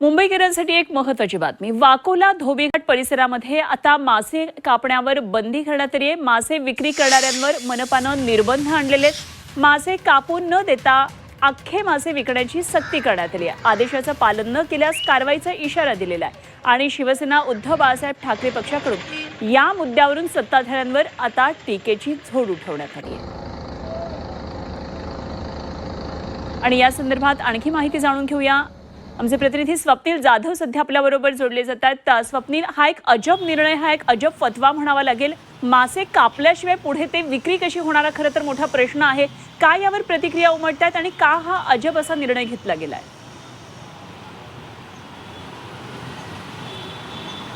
मुंबईकरांसाठी एक महत्त्वाची बातमी। वाकोला धोबीघाट परिसरामध्ये आता मासे कापण्यावर बंदी करण्यात आली आहे। मासे विक्री करणाऱ्यांवर मनपानं निर्बंध आणलेले आहेत। मासे कापून न देता अख्खे मासे विकण्याची सक्ती करण्यात आली आहे। आदेशाचं पालन न केल्यास कारवाईचा इशारा दिलेला आहे आणि शिवसेना उद्धव बाळासाहेब ठाकरे पक्षाकडून या मुद्द्यावरून सत्ताधाऱ्यांवर आता टीकेची झोड उठवण्यात आली आहे। आणि या संदर्भात आणखी माहिती जाणून घेऊया। आमचे प्रतिनिधी स्वप्नील जाधव सध्या आपल्याबरोबर जोडले जातात। स्वप्नील, हा एक अजब निर्णय, हा एक अजब फतवा म्हणावा लागेल। मासे कापल्याशिवाय पुढे ते विक्री कशी होणार, खरं तर मोठा प्रश्न आहे। काय यावर प्रतिक्रिया उमटतात आणि का हा अजब असा निर्णय घेतला गेलाय?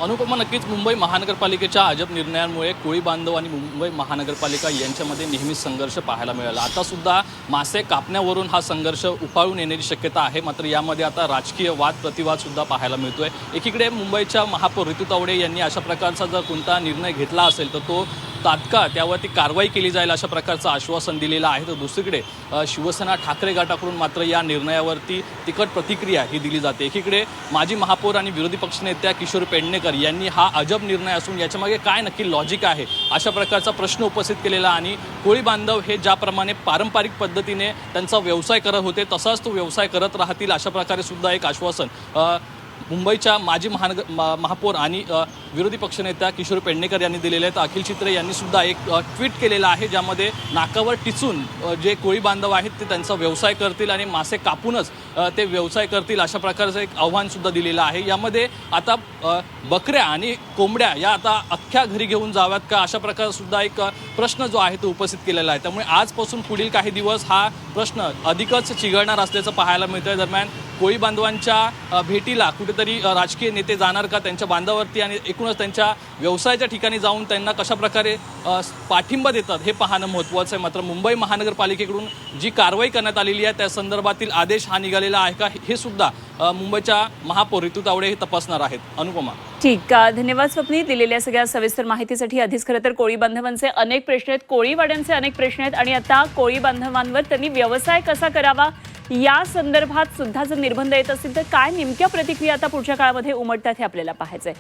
अनुपमा, नक्कीच मुंबई महानगरपालिकेच्या अजब निर्णयांमुळे कोळी बांधव आणि मुंबई महानगरपालिका यांच्यामध्ये नेहमीच संघर्ष पाहायला मिळाला। आता सुद्धा मासे कापण्यावरून हा संघर्ष उफाळून येण्याची शक्यता आहे। मात्र यामध्ये आता राजकीय वाद प्रतिवाद सुद्धा पाहायला मिळतोय। एकीकडे मुंबईच्या महापौर ऋतू तावडे यांनी अशा प्रकारचा जर कोणता निर्णय घेतला असेल तर तो तात्काळ त्यावरती कारवाई केली जाईल अशा प्रकारचं आश्वासन दिलेलं आहे। तर दुसरीकडे शिवसेना ठाकरे गटाकडून मात्र या निर्णयावरती तिखट प्रतिक्रिया ही दिली जाते। एकीकडे माजी महापौर आणि विरोधी पक्षनेत्या किशोर पेडणेकर यांनी हा अजब निर्णय असून याच्यामागे काय नक्की लॉजिक आहे अशा प्रकारचा प्रश्न उपस्थित केलेला आणि कोळी बांधव हे ज्याप्रमाणे पारंपरिक पद्धतीने त्यांचा व्यवसाय करत होते तसाच तो व्यवसाय करत राहतील अशा प्रकारे सुद्धा एक आश्वासन मुंबईच्या माजी महापौर आणि विरोधी पक्षनेत्या किशोर पेडणेकर यांनी दिलेले आहेत। अखिल चित्रे यांनी सुद्धा एक ट्विट केलेलं आहे ज्यामध्ये नाकावर टिचून जे कोळी बांधव आहेत ते त्यांचा व्यवसाय करतील आणि मासे कापूनच ते व्यवसाय करतील अशा प्रकारचं एक आव्हान सुद्धा दिलेलं आहे। यामध्ये आता बकऱ्या आणि कोंबड्या या आता अख्ख्या घरी घेऊन जाव्यात का अशा प्रकार सुद्धा एक प्रश्न जो आहे तो उपस्थित केलेला आहे। त्यामुळे आजपासून पुढील काही दिवस हा प्रश्न अधिकच चिघळणार असल्याचं पाहायला मिळतंय। दरम्यान कोळी बांधवांच्या भेटीला कुठेतरी राजकीय नेते जाणार का, त्यांच्या बांधावरती आणि एकूणच त्यांच्या व्यवसायाच्या ठिकाणी जाऊन त्यांना कशा प्रकारे पाठिंबा देतात हे पाहणं महत्त्वाचं आहे। मात्र मुंबई महानगरपालिकेकडून जी कारवाई करण्यात आलेली आहे त्या संदर्भातील आदेश हा निघालेला आहे का हे सुद्धा मुंबईच्या महापौर ऋतू तावडे हे तपासणार आहेत। अनुपमा, ठीक, धन्यवाद स्वप्नील दिलेल्या सगळ्या सविस्तर माहितीसाठी। आधीच खरं तर कोळी बांधवांचे अनेक प्रश्न आहेत, कोळीवाड्यांचे अनेक प्रश्न आहेत आणि आता कोळी बांधवांवर त्यांनी व्यवसाय कसा करावा या संदर्भात सुद्धा जर निर्बंध येत असतील तर काय नेमक्या प्रतिक्रिया आता पुढच्या काळामध्ये उमटतात हे आपल्याला पाहायचंय।